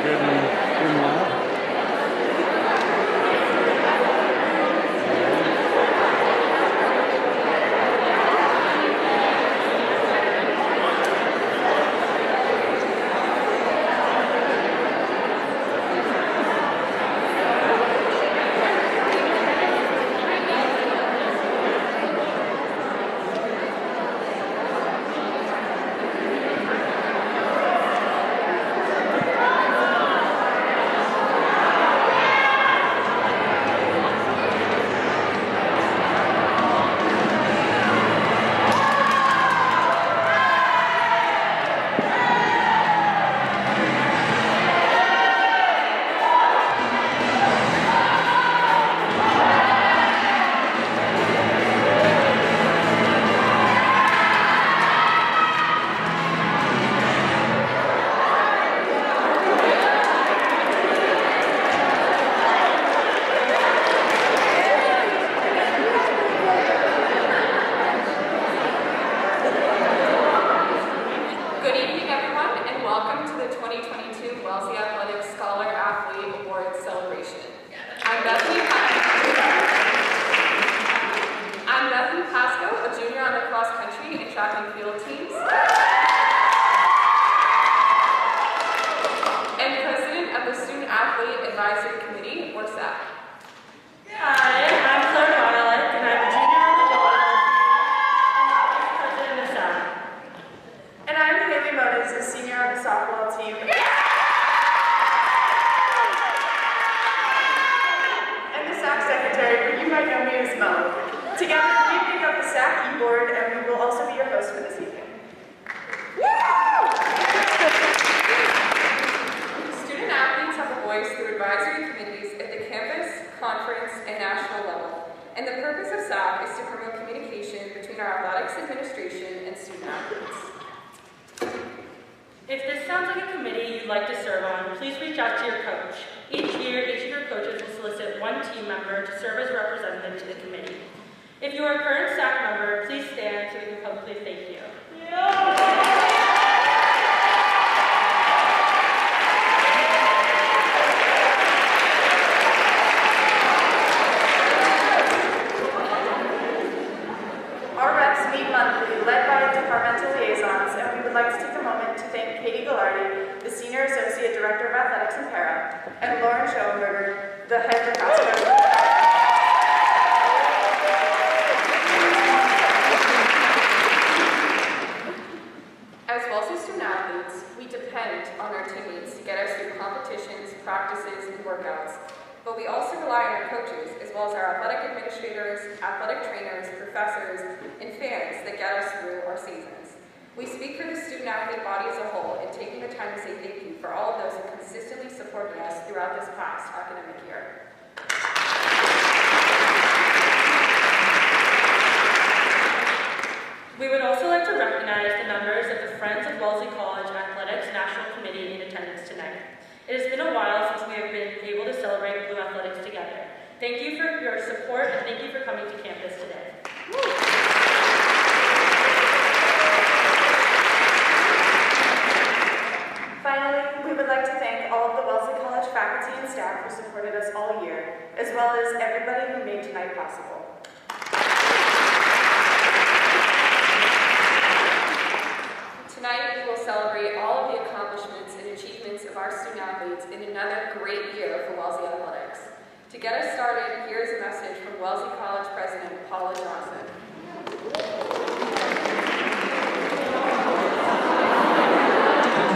good and well.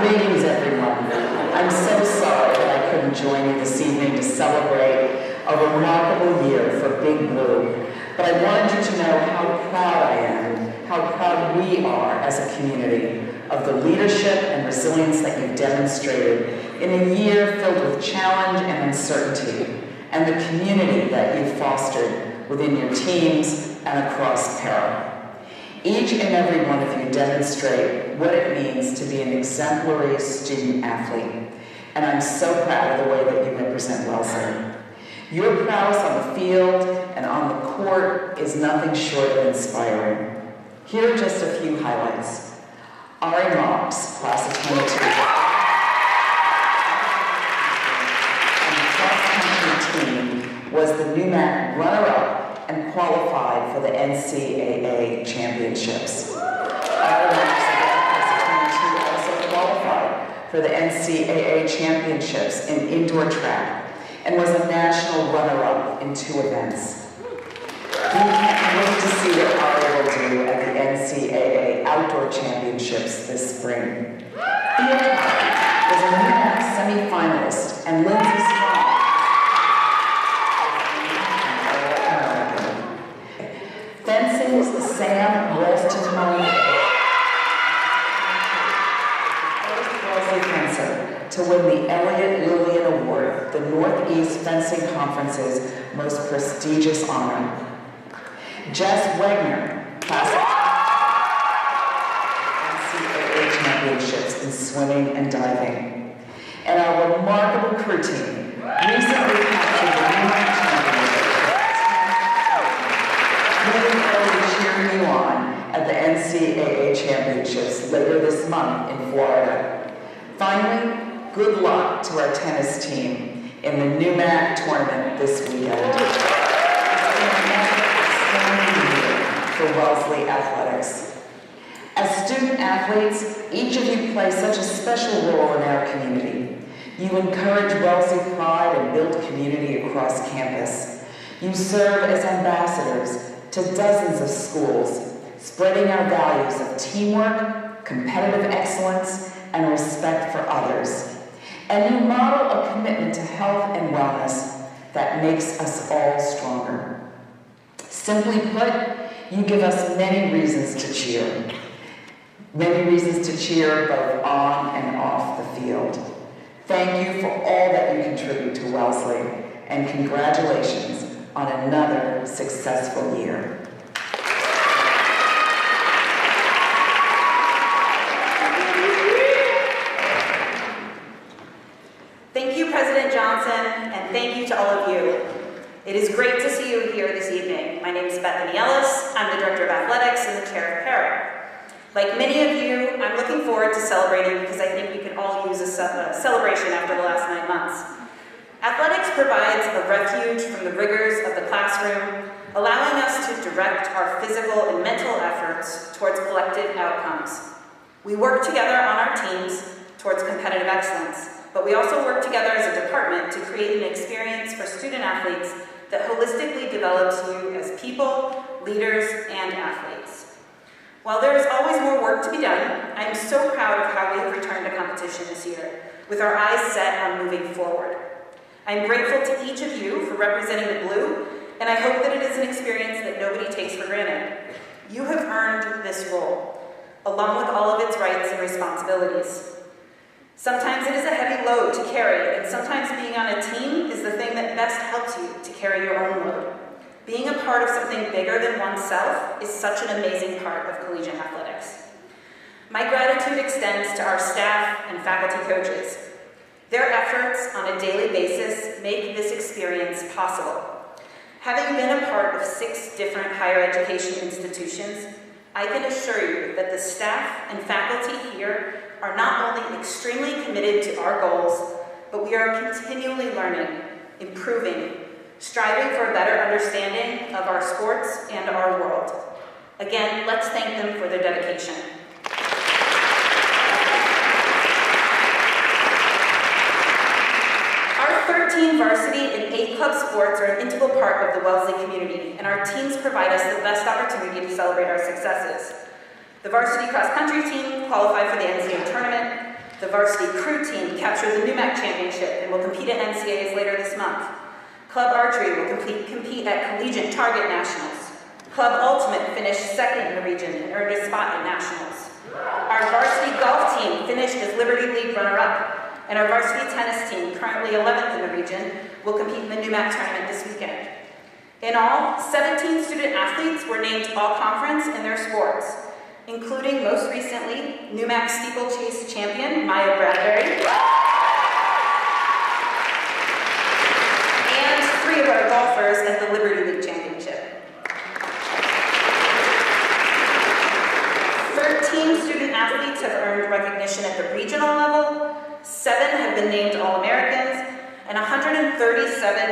Greetings, everyone. I'm so sorry that I couldn't join you this evening to celebrate a remarkable year for Big Blue, but I wanted you to know how proud I am, how proud we are as a community of the leadership and resilience that you've demonstrated in a year filled with challenge and uncertainty, and the community that you've fostered within your teams and across Para. Each and every one of you demonstrate what it means to be an exemplary student athlete, and I'm so proud of the way that you represent Wellston. Your prowess on the field and on the court is nothing short of inspiring. Here are just a few highlights. Ari Marks, class of 22. NUMAC runner-up and qualified for the NCAA championships. Other members of the class of 22 also qualified for the NCAA championships in indoor track and was a national runner-up in 2 events. We can't wait to see what Ari will do at the NCAA Outdoor Championships this spring. Field hockey was a NUMAC semi-finalist, and Lindsay Strong. Fencing's Sam Wolstenholme, first Wellesley fencer to win the Elliott Lillian Award, the Northeast Fencing Conference's most prestigious honor. Jess Wagner, classic NCAA championships in swimming and diving. And our remarkable crew team recently captured the NUMAC championship. We will cheer you on at the NCAA championships later this month in Florida. Finally, good luck to our tennis team in the NUMAC tournament this weekend. For Wellesley Athletics. As student athletes, each of you play such a special role in our community. You encourage Wellesley pride and build community across campus. You serve as ambassadors to dozens of schools, spreading our values of teamwork, competitive excellence, and respect for others. And you model a commitment to health and wellness that makes us all stronger. Simply put, you give us many reasons to cheer. Many reasons to cheer both on and off the field. Thank you for all that you contribute to Wellesley, and congratulations on another successful year. Thank you, President Johnson, and thank you to all of you. It is great to see you here this evening. My name is Bethany Ellis. I'm the Director of Athletics and the Chair of Para. Like many of you, I'm looking forward to celebrating because I think we can all use a celebration after the last 9 months. Athletics provides a refuge from the rigors of the classroom, allowing us to direct our physical and mental efforts towards collective outcomes. We work together on our teams towards competitive excellence, but we also work together as a department to create an experience for student athletes that holistically develops you as people, leaders, and athletes. While there is always more work to be done, I am so proud of how we have returned to competition this year, with our eyes set on moving forward. I am grateful to each of you for representing the blue, and I hope that it is an experience that nobody takes for granted. You have earned this role, along with all of its rights and responsibilities. Sometimes it is a heavy load to carry, and sometimes being on a team is the thing that best helps you to carry your own load. Being a part of something bigger than oneself is such an amazing part of collegiate athletics. My gratitude extends to our staff and faculty coaches. Their efforts on a daily basis make this experience possible. Having been a part of 6 different higher education institutions, I can assure you that the staff and faculty here are not only extremely committed to our goals, but we are continually learning, improving, striving for a better understanding of our sports and our world. Again, let's thank them for their dedication. Our 13 varsity and 8 club sports are an integral part of the Wellesley community, and our teams provide us the best opportunity to celebrate our successes. The varsity cross-country team qualified for the NCAA tournament. The varsity crew team captured the NUMAC championship and will compete at NCAAs later this month. Club archery will compete at collegiate target nationals. Club ultimate finished 2nd in the region and earned a spot at nationals. Our varsity golf team finished as Liberty League runner-up, and our varsity tennis team, currently 11th in the region, will compete in the NUMAC tournament this weekend. In all, 17 student athletes were named all-conference in their sports, including most recently NUMAC steeplechase champion Maya Bradbury, and 3 of our golfers at the Liberty League Championship. 13 student athletes have earned recognition at the regional level, 7 have been named All-Americans, and 137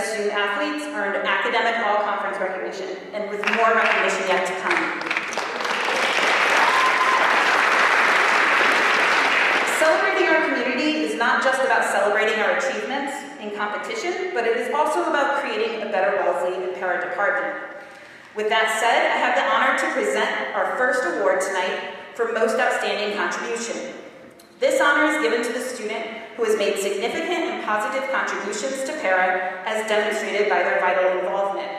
student athletes earned academic all-conference recognition, and with more recognition yet to come. Celebrating our community is not just about celebrating our achievements in competition, but it is also about creating a better Wellesley and Para department. With that said, I have the honor to present our first award tonight for Most Outstanding Contribution. This honor is given to the student who has made significant and positive contributions to Para as demonstrated by their vital involvement.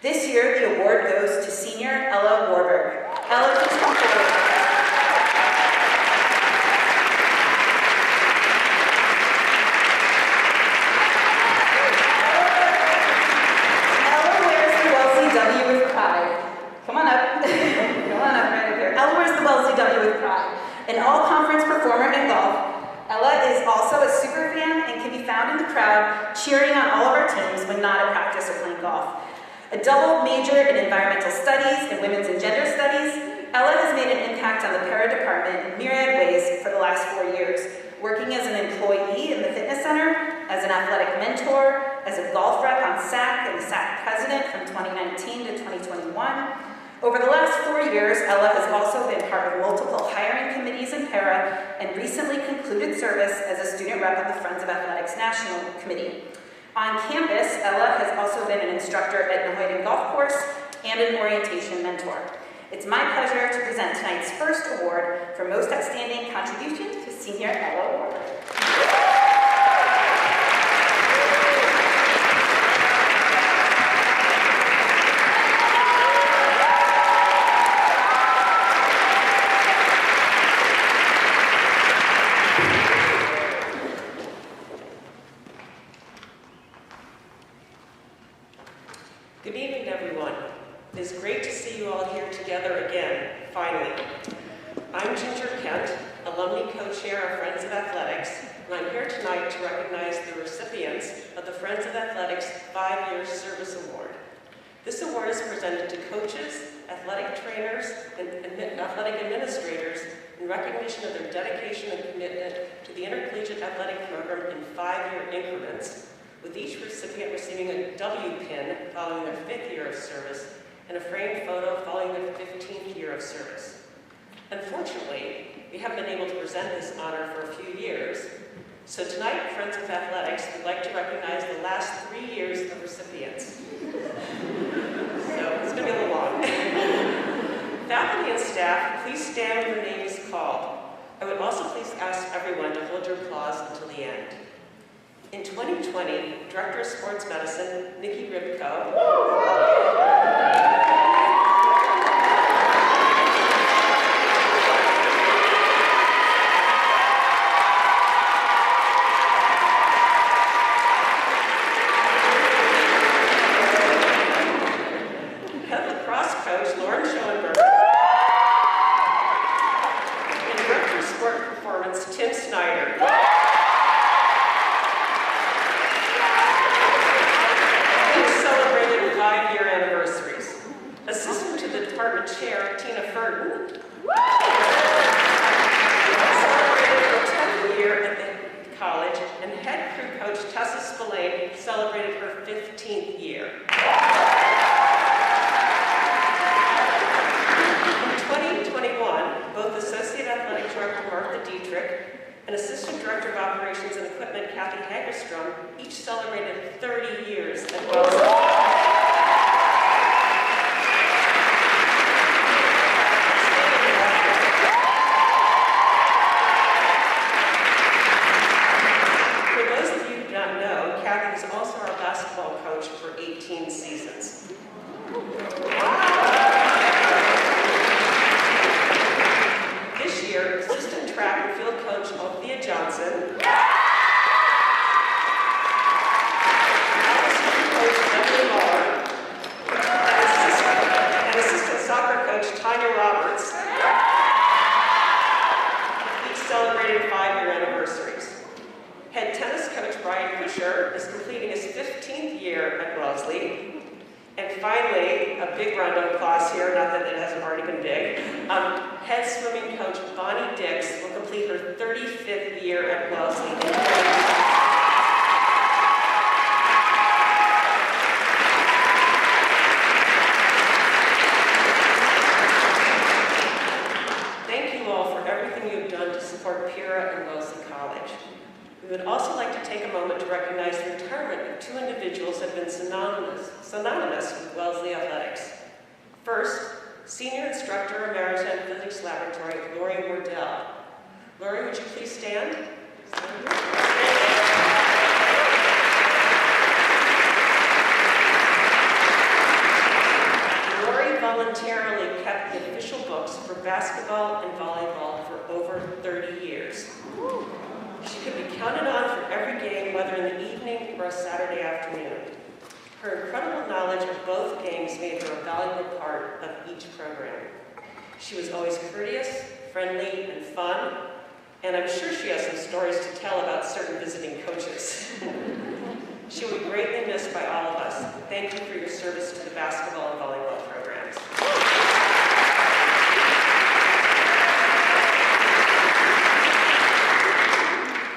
This year, the award goes to senior Ella Warburg. Ella, please come forward. An all-conference performer in golf, Ella is also a super fan and can be found in the crowd cheering on all of our teams when not at practice or playing golf. A double major in environmental studies and women's and gender studies, Ella has made an impact on the Para department in myriad ways for the last 4 years, working as an employee in the fitness center, as an athletic mentor, as a golf rep on SAC and the SAC president from 2019 to 2021. Over the last 4 years, Ella has also been part of multiple hiring committees in Para and recently concluded service as a student rep at the Friends of Athletics National Committee. On campus, Ella has also been an instructor at Nahoyden Golf Course and an orientation mentor. It's my pleasure to present tonight's first award for Most Outstanding Contribution to Senior Ella Warburg. Good evening, everyone. It is great to see you all here together again, finally. I'm Ginger Kent, alumni co-chair of Friends of Athletics, and I'm here tonight to recognize the recipients of the Friends of Athletics 5-Year Service Award. This award is presented to coaches, athletic trainers, and athletic administrators in recognition of their dedication and commitment to the intercollegiate athletic program in 5-year increments, with each recipient receiving a W pin following their 5th year of service and a framed photo following their 15th year of service. Unfortunately, we haven't been able to present this honor for a few years, so tonight, Friends of Athletics would like to recognize the last 3 years of recipients. So it's going to be a little long. Faculty and staff, please stand when your name is called. I would also please ask everyone to hold your applause until the end. In 2020, Director of Sports Medicine, Nikki Ribko, Head Lacrosse coach, Lauren Schoenberg, and Director of Sport Performance, Tim Snyder. Assistant to the department chair, Tina Furton, celebrated her 10th year at the college, and head crew coach Tessa Spillane celebrated her 15th year. In 2021, both Associate Athletic Director Martha Dietrich and Assistant Director of Operations and Equipment Kathy Hagerstrom each celebrated 30 years at Wellesley. For 18 seasons. This year, assistant track and field coach Althea Johnson, coach Emily Muller, and assistant soccer coach Tanya Roberts each celebrated 5-year anniversaries. Head tennis coach Brian Fisher is completing his 15th year at Wellesley. And finally, a big round of applause here, not that it hasn't already been big. Head swimming coach Bonnie Dix will complete her 35th year at Wellesley. in Wellesley College. We would also like to take a moment to recognize the retirement of two individuals that have been synonymous with Wellesley athletics. First, Senior Instructor Emerita in Physics Laboratory, Lori Wardell. Lori, would you please stand? Lori voluntarily kept the official books for basketball and volleyball for over 30 years. She could be counted on for every game, whether in the evening or a Saturday afternoon. Her incredible knowledge of both games made her a valuable part of each program. She was always courteous, friendly, and fun, and I'm sure she has some stories to tell about certain visiting coaches. She will be greatly missed by all of us. Thank you for your service to the basketball and volleyball programs.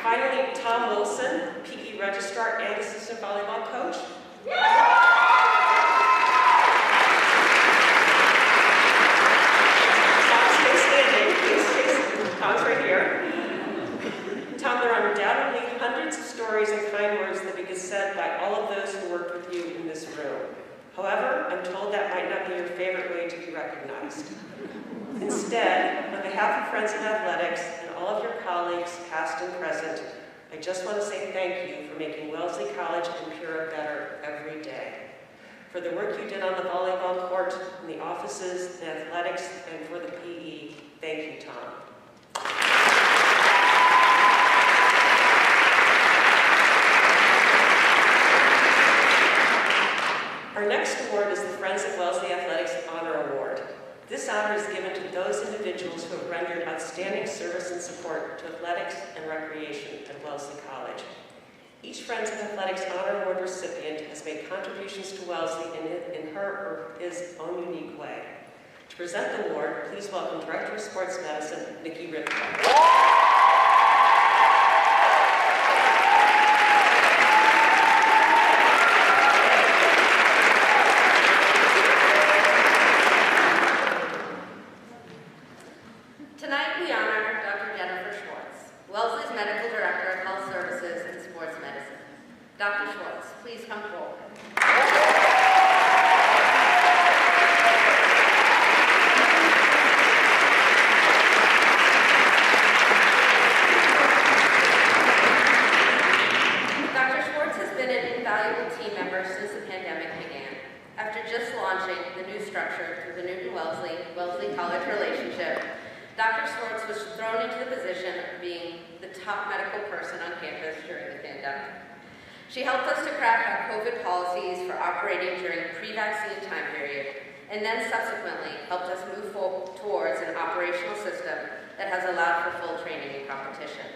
Finally, Tom Wilson, PE registrar and assistant volleyball coach. Tom, stay standing, please. Tom's right here. Tom, there are undoubtedly hundreds of stories and kind words that be said by all of those who worked with you in this room. However, I'm told that might not be your favorite way to be recognized. Instead, on behalf of Friends of Athletics and all of your colleagues, past and present, I just want to say thank you for making Wellesley College and Pura better every day. For the work you did on the volleyball court, in the offices, in athletics, and for the PE, thank you, Tom. Our next award is the Friends of Wellesley Athletics Honor Award. This honor is given to those individuals who have rendered outstanding service and support to athletics and recreation at Wellesley College. Each Friends of Athletics Honor Award recipient has made contributions to Wellesley in her or his own unique way. To present the award, please welcome Director of Sports Medicine, Nikki Ripka. Dr. Schwartz, please come forward. Dr. Schwartz has been an invaluable team member since the pandemic began. After just launching the new structure through the Newton-Wellesley College relationship, Dr. Schwartz was thrown into the position of being the top medical person on campus during the pandemic. She helped us to craft our COVID policies for operating during the pre-vaccine time period, and then subsequently helped us move towards an operational system that has allowed for full training and competition.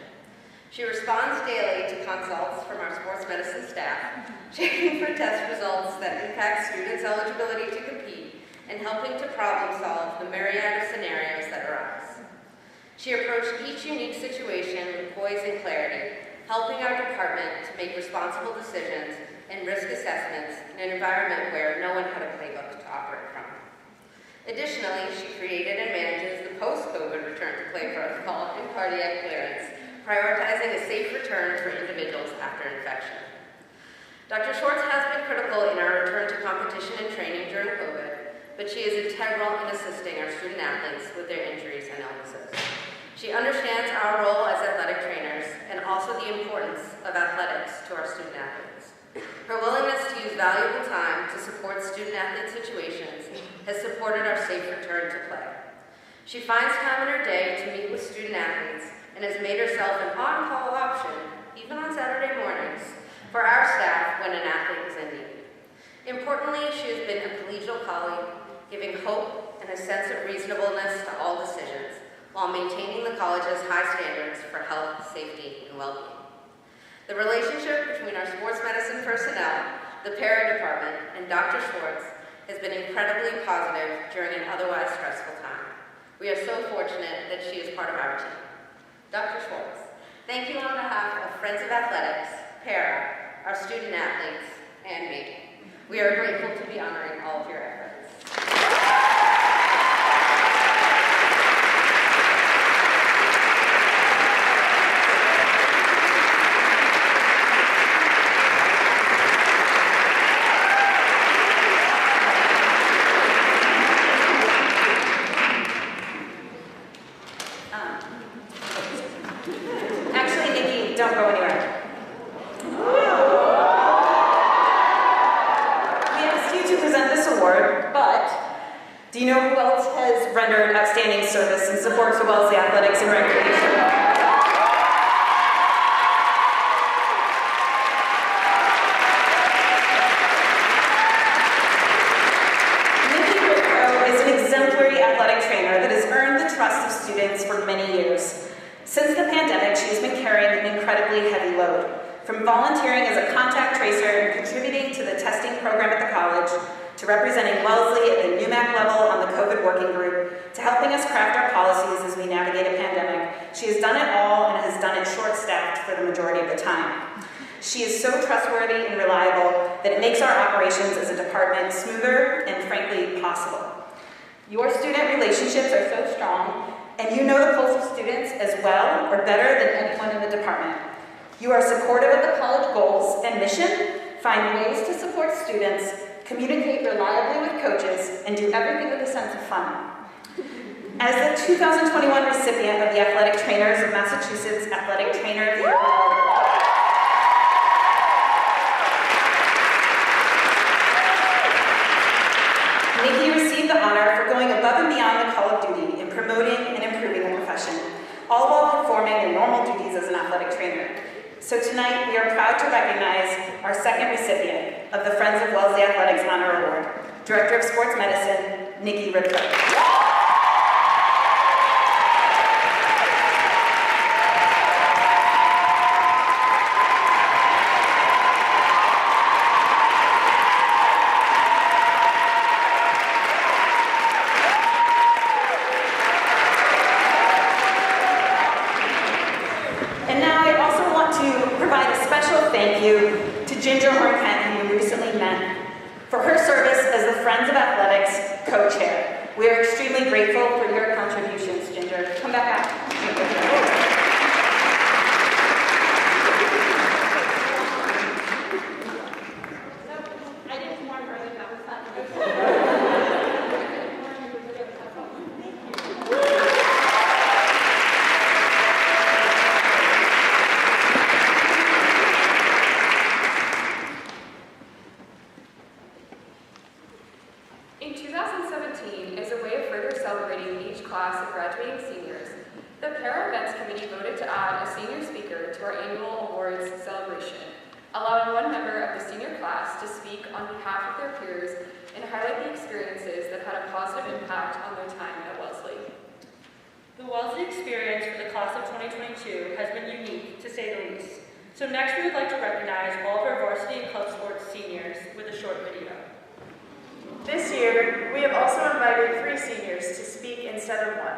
She responds daily to consults from our sports medicine staff, checking for test results that impact students' eligibility to compete, and helping to problem solve the myriad of scenarios that arise. She approached each unique situation with poise and clarity, helping our department to make responsible decisions and risk assessments in an environment where no one had a playbook to operate from. Additionally, she created and manages the post-COVID return to play protocol and cardiac clearance, prioritizing a safe return for individuals after infection. Dr. Schwartz has been critical in our return to competition and training during COVID, but she is integral in assisting our student athletes with their injuries and illnesses. She understands our role as athletic trainers and also the importance of athletics to our student athletes. Her willingness to use valuable time to support student athlete situations has supported our safe return to play. She finds time in her day to meet with student athletes and has made herself an on-call option, even on Saturday mornings, for our staff when an athlete is in need. Importantly, she has been a collegial colleague, giving hope and a sense of reasonableness to all decisions, while maintaining the college's high standards for health, safety, and well-being. The relationship between our sports medicine personnel, the para department, and Dr. Schwartz has been incredibly positive during an otherwise stressful time. We are so fortunate that she is part of our team. Dr. Schwartz, thank you on behalf of Friends of Athletics, para, our student athletes, and me. We are grateful to be honoring all of your efforts. don't go anywhere. We asked you to present this award, but do you know who else has rendered outstanding service and supports the Wellesley Athletics and Recreation? Athletic trainer that has earned the trust of students for many years. Since the pandemic, she has been carrying an incredibly heavy load. From volunteering as a contact tracer and contributing to the testing program at the college, to representing Wellesley at the NUMAC level on the COVID working group, to helping us craft our policies as we navigate a pandemic, she has done it all and has done it short-staffed for the majority of the time. She is so trustworthy and reliable that it makes our operations as a department smoother and frankly possible. Your student relationships are so strong, and you know the pulse of students as well or better than anyone in the department. You are supportive of the college goals and mission, find ways to support students, communicate reliably with coaches, and do everything with a sense of fun. As the 2021 recipient of the Athletic Trainers of Massachusetts Athletic Trainer of the Year Award, Nikki received the honor for going above and beyond the call of duty in promoting and improving the profession, all while performing their normal duties as an athletic trainer. So tonight, we are proud to recognize our second recipient of the Friends of Wellesley Athletics Honor Award, Director of Sports Medicine, Nikki Ripko. Thank you to Ginger Horn-Kent, whom we recently met, for her service as the Friends of Athletics co-chair. We are extremely grateful for your contributions, Ginger. Come back out. In 2017, as a way of further celebrating each class of graduating seniors, the Para Events Committee voted to add a senior speaker to our annual awards celebration, allowing one member of the senior class to speak on behalf of their peers and highlight the experiences that had a positive impact on their time at Wellesley. The Wellesley experience for the class of 2022 has been unique, to say the least. So next we would like to recognize all of our varsity and club sports seniors with a short video. This year, we have also invited 3 seniors to speak instead of 1.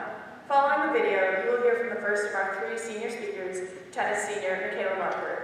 Following the video, you will hear from the first of our 3 senior speakers, tennis senior Michaela Marker.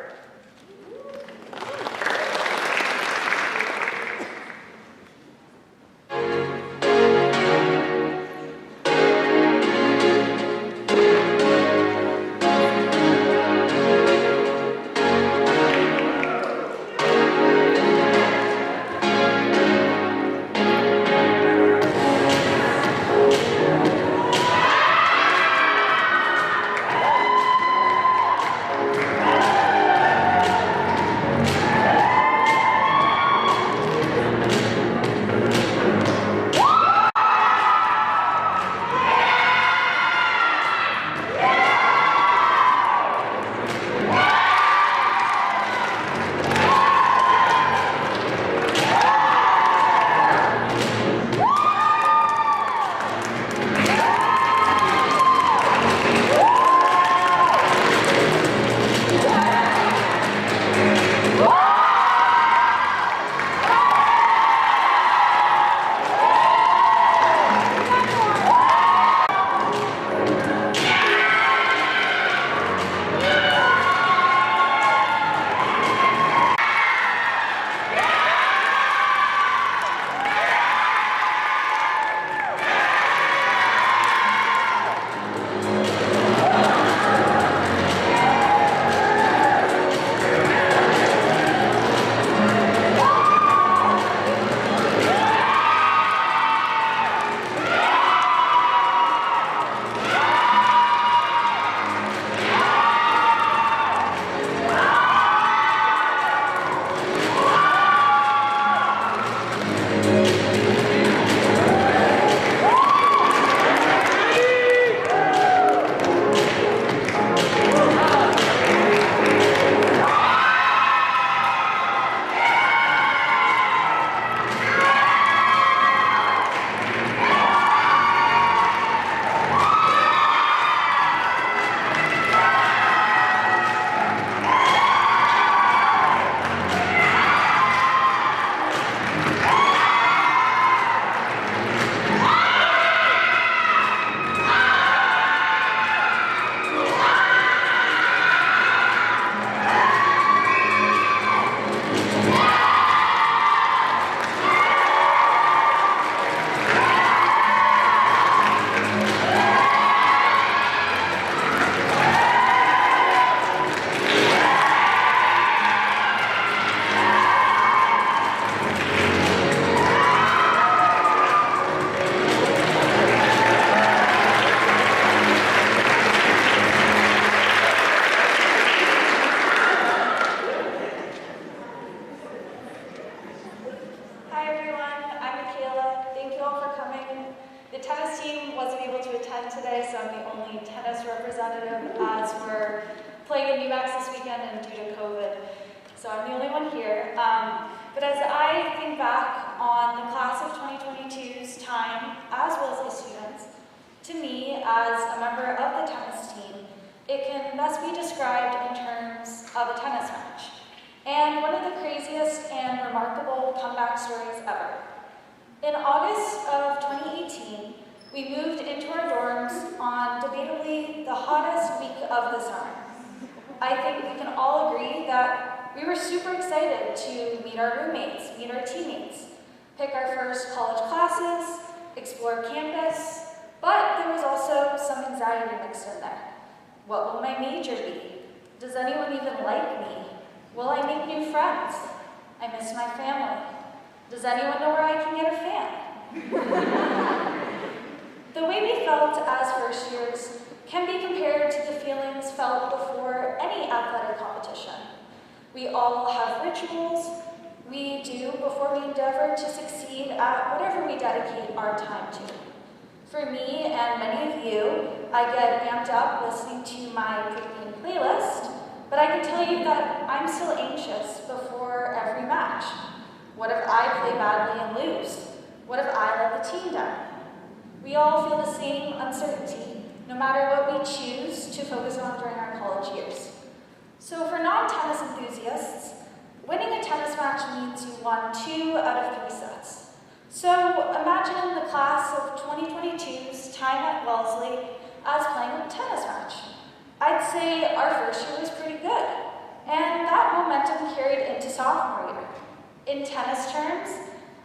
everyone here. But as I think back on the class of 2022's time as Wellesley students, to me, as a member of the tennis team, it can best be described in terms of a tennis match. And one of the craziest and remarkable comeback stories ever. In August of 2018, we moved into our dorms on debatably the hottest week of the summer. I think we can all agree that we were super excited to meet our roommates, meet our teammates, pick our first college classes, explore campus, but there was also some anxiety mixed in there. What will my major be? Does anyone even like me? Will I make new friends? I miss my family. Does anyone know where I can get a fan? The way we felt as first years can be compared to the feelings felt before any athletic competition. We all have rituals we do before we endeavor to succeed at whatever we dedicate our time to. For me and many of you, I get amped up listening to my pre-game playlist, but I can tell you that I'm still anxious before every match. What if I play badly and lose? What if I let the team down? We all feel the same uncertainty, no matter what we choose to focus on during our college years. So for non-tennis enthusiasts, winning a tennis match means you won 2 out of 3 sets. So imagine the class of 2022's time at Wellesley as playing a tennis match. I'd say our first year was pretty good, and that momentum carried into sophomore year. In tennis terms,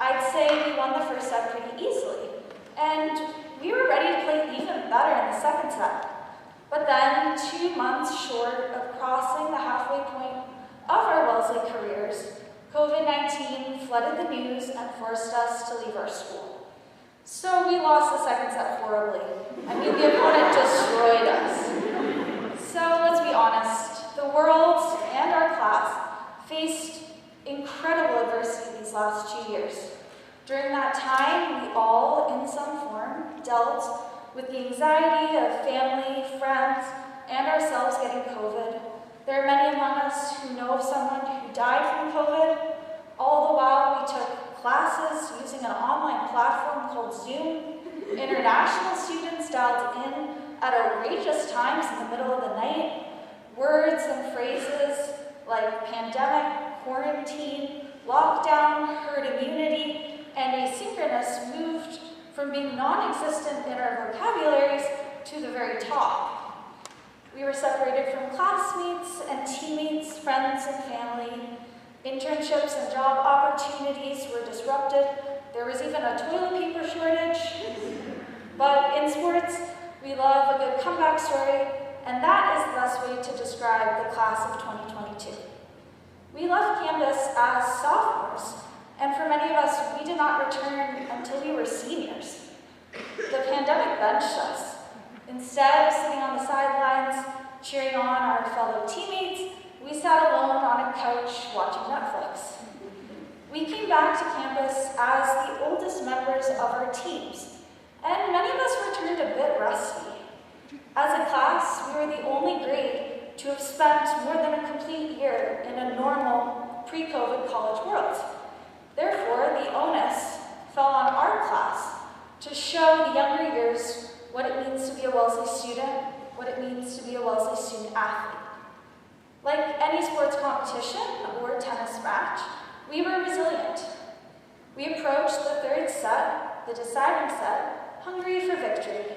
I'd say we won the first set pretty easily, and we were ready to play even better in the second set. But then, 2 months short of crossing the halfway point of our Wellesley careers, COVID-19 flooded the news and forced us to leave our school. So we lost the second set horribly. I mean, the opponent destroyed us. So let's be honest, the world and our class faced incredible adversity these last 2 years. During that time, we all, in some form, dealt with the anxiety of family, friends, and ourselves getting COVID. There are many among us who know of someone who died from COVID. All the while, we took classes using an online platform called Zoom. International students dialed in at outrageous times in the middle of the night. Words and phrases like pandemic, quarantine, lockdown, herd immunity, and asynchronous moved from being non-existent in our vocabularies to the very top. We were separated from classmates and teammates, friends and family. Internships and job opportunities were disrupted. There was even a toilet paper shortage. But in sports, we love a good comeback story, and that is the best way to describe the class of 2022. We left campus as sophomores, and for many of us, we did not return until we were seniors. The pandemic benched us. Instead of sitting on the sidelines, cheering on our fellow teammates, we sat alone on a couch watching Netflix. We came back to campus as the oldest members of our teams, and many of us returned a bit rusty. As a class, we were the only grade to have spent more than a complete year in a normal, pre-COVID college world. Therefore, the onus fell on our class to show the younger years what it means to be a Wellesley student, what it means to be a Wellesley student athlete. Like any sports competition or tennis match, we were resilient. We approached the third set, the deciding set, hungry for victory.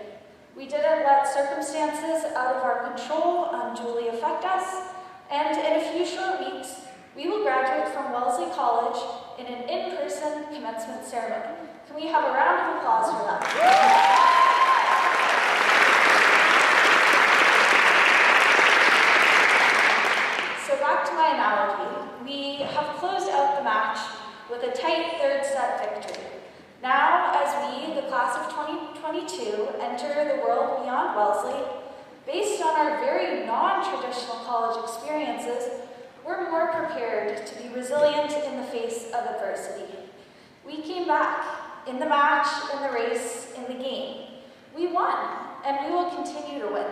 We didn't let circumstances out of our control unduly affect us, and in a few short weeks, we will graduate from Wellesley College in an in-person commencement ceremony. Can we have a round of applause for that? So back to my analogy, we have closed out the match with a tight third set victory. Now, as we, the class of 2022, enter the world beyond Wellesley, based on our very non-traditional college experiences, we're more prepared to be resilient in the face of adversity. We came back in the match, in the race, in the game. We won, and we will continue to win.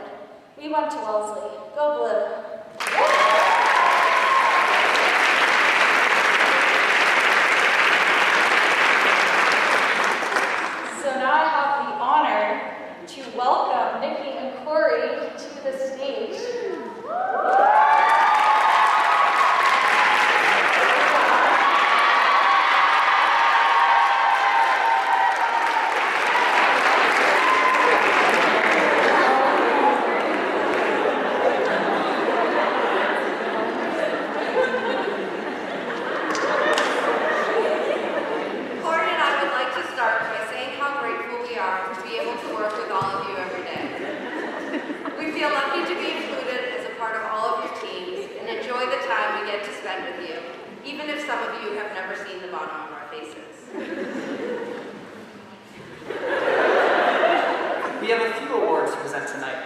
We went to Wellesley. Go Blue. have never seen the bottom of our faces. We have a few awards to present tonight.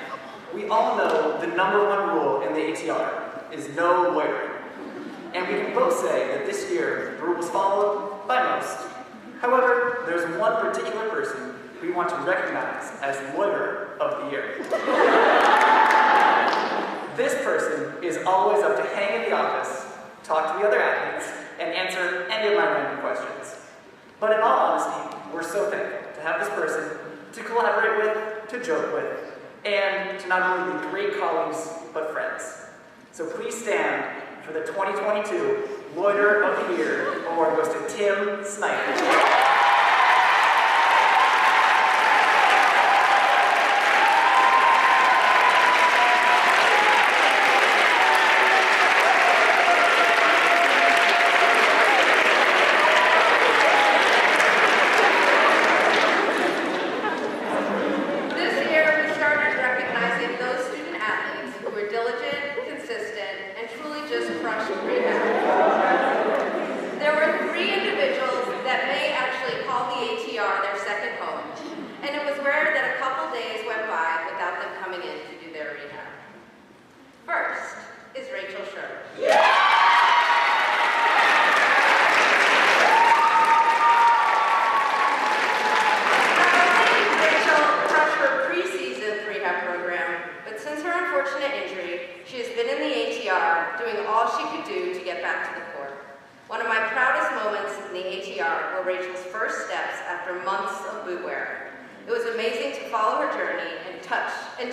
We all know the #1 rule in the ATR is no loitering. And we can both say that this year the rule was followed by most. However, there's one particular person we want to recognize as Loiterer of the Year. This person is always up to hang in the office, talk to the other athletes, and answer any of my random questions. But in all honesty, we're so thankful to have this person to collaborate with, to joke with, and to not only be great colleagues, but friends. So please stand for the 2022 Loiterer of the Year award goes to Tim Sniper.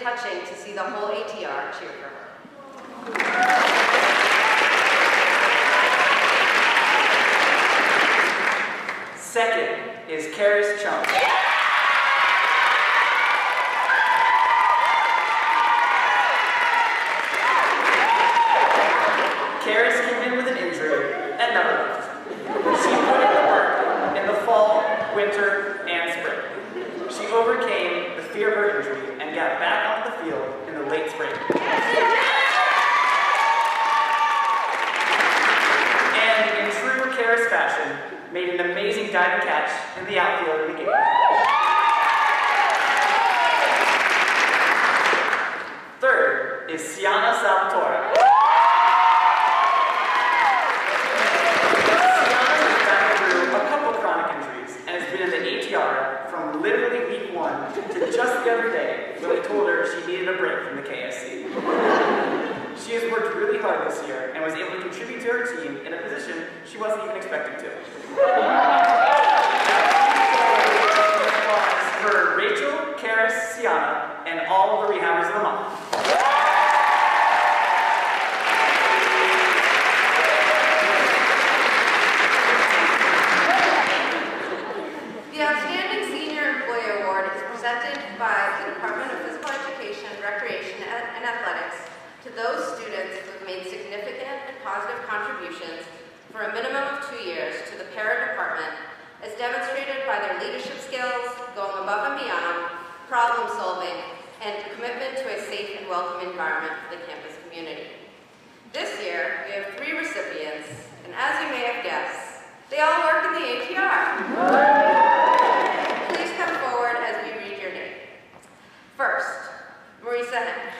Touching to see the whole ATR cheer for her. Second is Karis Chung. Karis came in with an injury and never left. She put in the work in the fall, winter, and spring. She overcame the fear of her injury and got back onto the field in the late spring. And in true Karis fashion, made an amazing diving catch in the outfield of the game. Third is Sienna Salvatore. Sienna has battled through a couple chronic injuries and has been in the ATR from literally week 1 to just the other day when we told her she needed a break from the KSC. She has worked really hard this year and was able to contribute to her team in a position she wasn't even expecting to. For Rachel, Karis, Sienna, and all of the rehabbers of the month. The Outstanding Senior Employee Award is presented by the Department of Physical Education, Recreation, and Athletics to those students who have made significant and positive contributions for a minimum of 2 years to the para department, as demonstrated by their leadership skills, going above and beyond, problem solving, and commitment to a safe and welcome environment for the campus community. This year, we have 3 recipients, and as you may have guessed, they all work in the ATR. Please come forward as we read your name. First, Marisa Henry.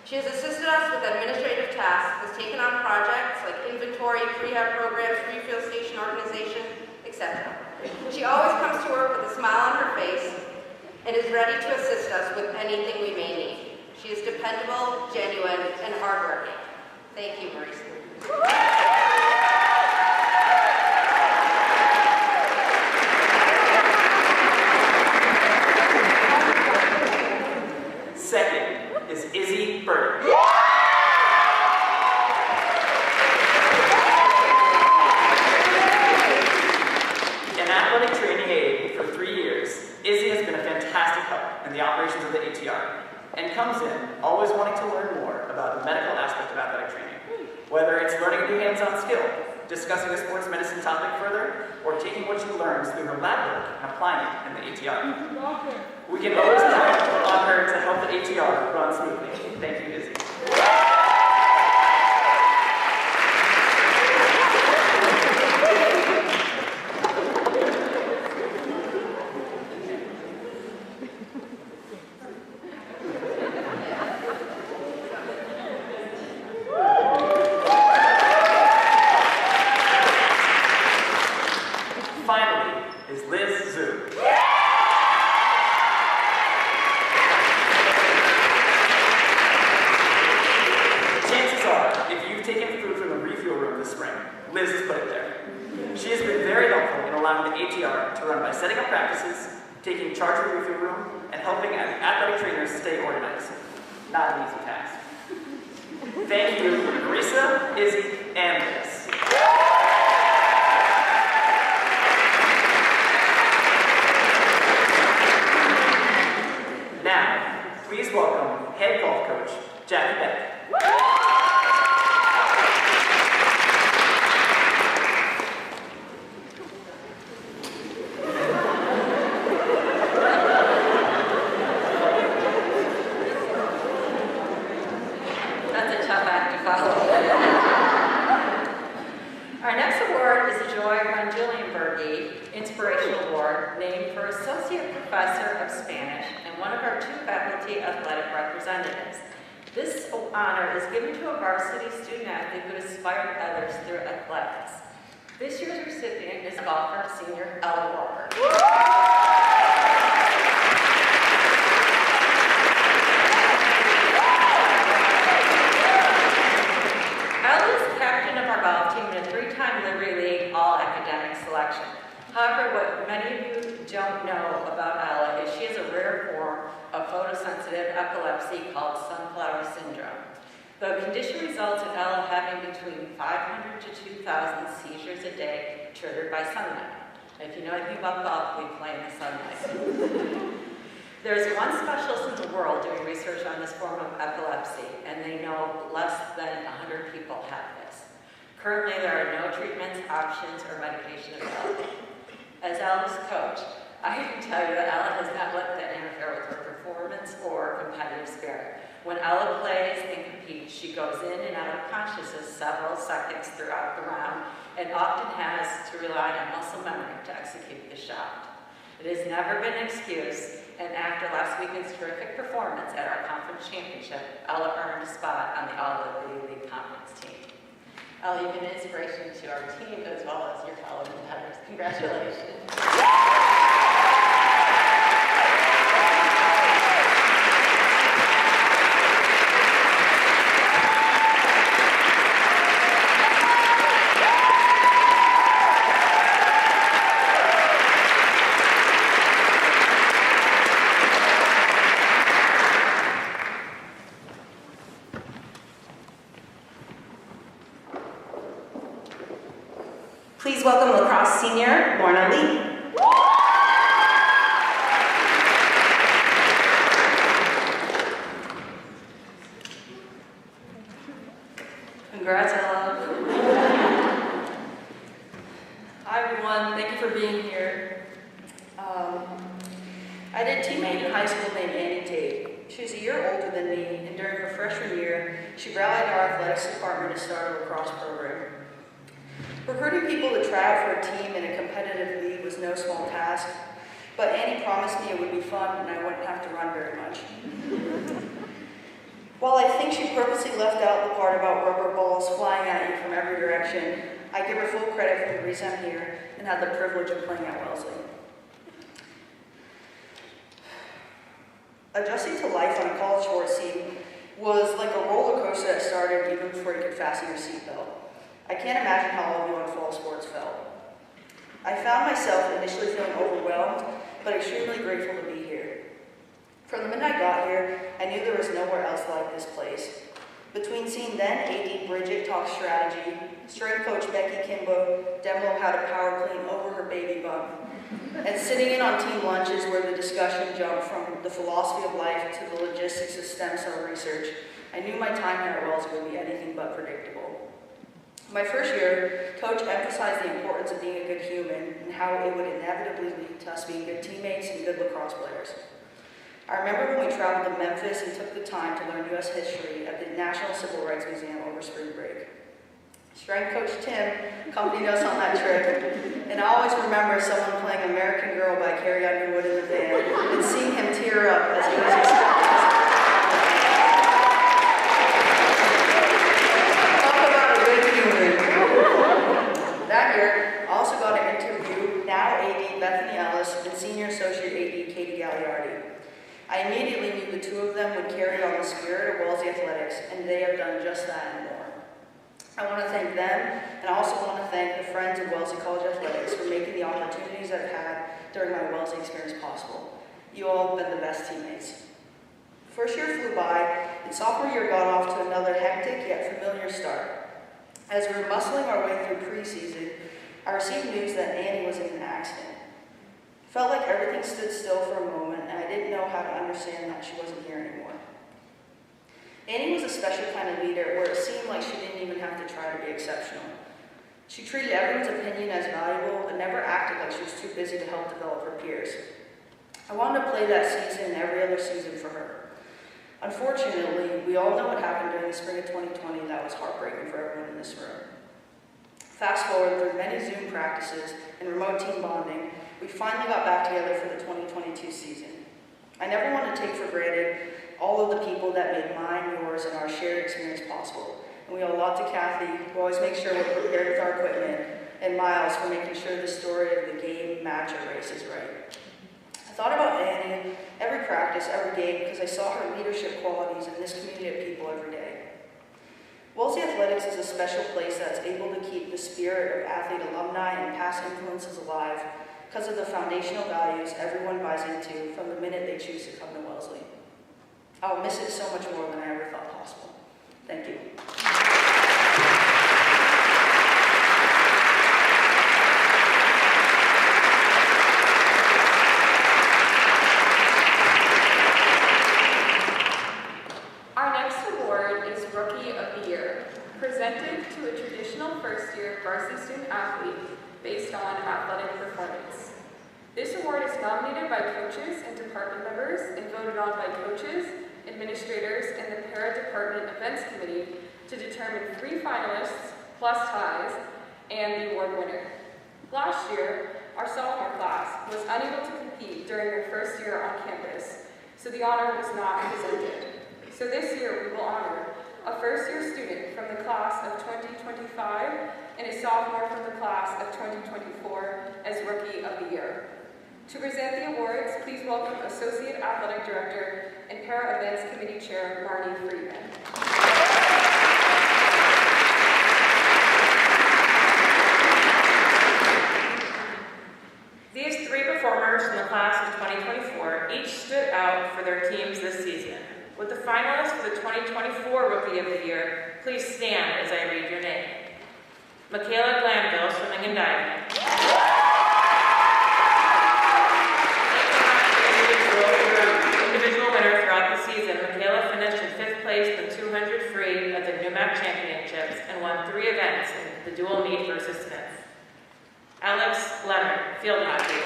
She has assisted us with administrative tasks, has taken on projects like inventory, rehab programs, refuel station organization, etc. She always comes to work with a smile on her face and is ready to assist us with anything we may need. She is dependable, genuine, and hardworking. Thank you, Marisa. Second is Izzy Burton. An athletic training aide for 3 years, Izzy has been a fantastic help in the operations of the ATR and comes in always wanting to learn more about the medical aspect of athletic training, whether it's learning a new hands-on skill, discussing a sports medicine topic further, or taking what you learned through her lab work and applying it in the ATR. We can always count on her to help the ATR run smoothly. Thank you, Izzy. Finally, is Liz Zhu. Chances are, if you've taken food from the refuel room this spring, Liz has put it there. She has been very helpful in allowing the ATR to run by setting up practices, taking charge of the refuel room, and helping athletic trainers stay organized. Not an easy task. Thank you, Marisa, Izzy, and Liz. Now, please welcome head golf coach, Jackie Beck. That's a tough act to follow. Our next award is the Joy Rundillienbergy Inspirational Award, named for Associate Professor of Spanish and one of our 2 faculty athletic representatives. This honor is given to a varsity student athlete who inspired others through athletics. This year's recipient is golfer senior Ella Walker. Ella is captain of our golf team and a 3-time Liberty League all-academic selection. However, what many of you don't know about Ella is she has a rare form of photosensitive epilepsy called sunflower syndrome. The condition results in Ella having between 500 to 2,000 seizures a day triggered by sunlight. If you know anything about golf, we play in the sunlight. There's one specialist in the world doing research on this form of epilepsy, and they know less than 100 people have this. Currently, there are no treatments, options, or medication available. As Ella's coach, I can tell you that Ella has not let that interfere with her performance or competitive spirit. When Ella plays and competes, she goes in and out of consciousness several seconds throughout the round and often has to rely on muscle memory to execute the shot. It has never been an excuse, and after last weekend's terrific performance at our conference championship, Ella earned a spot on the All-Liberty League conference team. Ella, you've been an inspiration to our team as well as your fellow competitors. Congratulations. Please welcome Lacrosse senior Lorna Lee. Congrats, Ella. Hi, everyone. Thank you for being here. I had a teammate in high school named Annie Tate. She was a year older than me, and during her freshman year, she rallied our athletics department to start a lacrosse program. Recruiting people to try out for a team in a competitive league was no small task, but Annie promised me it would be fun and I wouldn't have to run very much. While I think she purposely left out the part about rubber balls flying at you from every direction, I give her full credit for the reason I'm here and had the privilege of playing at Wellesley. Adjusting to life on a college sports team was like a roller coaster that started even before you could fasten your seatbelt. I can't imagine how all of you on fall sports felt. I found myself initially feeling overwhelmed, but extremely grateful to be here. From the minute I got here, I knew there was nowhere else like this place. Between seeing then AD Bridget talk strategy, strength coach Becky Kimbo demo how to power clean over her baby bump, and sitting in on team lunches where the discussion jumped from the philosophy of life to the logistics of stem cell research, I knew my time here at Wellesley would be anything but predictable. My first year, Coach emphasized the importance of being a good human and how it would inevitably lead to us being good teammates and good lacrosse players. I remember when we traveled to Memphis and took the time to learn U.S. history at the National Civil Rights Museum over spring break. Strength coach Tim accompanied us on that trip, and I always remember someone playing American Girl by Carrie Underwood in the van and seeing him tear up as he was expecting us. Talk about a good human. That year, I also got to interview now AD Bethany Ellis and Senior Associate AD Katie Gagliardi. I immediately knew the two of them would carry on the spirit of Wellesley athletics, and they have done just that and more. I want to thank them, and I also want to thank the friends of Wellesley College Athletics for making the opportunities I've had during my Wellesley experience possible. You all have been the best teammates. First year flew by, and sophomore year got off to another hectic yet familiar start. As we were muscling our way through preseason, I received news that Annie was in an accident. Felt like everything stood still for a moment, and I didn't know how to understand that she wasn't here anymore. Annie was a special kind of leader where it seemed like she didn't even have to try to be exceptional. She treated everyone's opinion as valuable, but never acted like she was too busy to help develop her peers. I wanted to play that season and every other season for her. Unfortunately, we all know what happened during the spring of 2020 that was heartbreaking for everyone in this room. Fast forward through many Zoom practices and remote team bonding, we finally got back together for the 2022 season. I never want to take for granted all of the people that made mine, yours, and our shared experience possible. And we owe a lot to Kathy, who always makes sure we're prepared with our equipment, and Miles for making sure the story of the game, match, or race is right. I thought about Annie every practice, every game, because I saw her leadership qualities in this community of people every day. Wellesley Athletics is a special place that's able to keep the spirit of athlete alumni and past influences alive because of the foundational values everyone buys into from the minute they choose to come to Wellesley. I'll miss it so much more than I ever thought possible. Thank you. Our next award is Rookie of the Year, presented to a traditional first-year varsity student athlete based on athletic performance. This award is nominated by coaches and department members and voted on by coaches, administrators, and the para-department events committee to determine 3 finalists plus ties and the award winner. Last year, our sophomore class was unable to compete during their first year on campus, so the honor was not presented. So this year, we will honor a first-year student from the class of 2025 and a sophomore from the class of 2024 as Rookie of the Year. To present the awards, please welcome Associate Athletic Director and Para Events Committee Chair, Marnie Friedman. These 3 performers from the class of 2024 each stood out for their teams this season. Would the finalists for the 2024 Rookie of the Year please stand as I read your name? Michaela Glanville, swimming and diving. Individual winner throughout the season, Michaela finished in 5th place in the 200 free at the NUMAC Championships and won 3 events in the dual meet versus Smith. Alex Leonard, field hockey.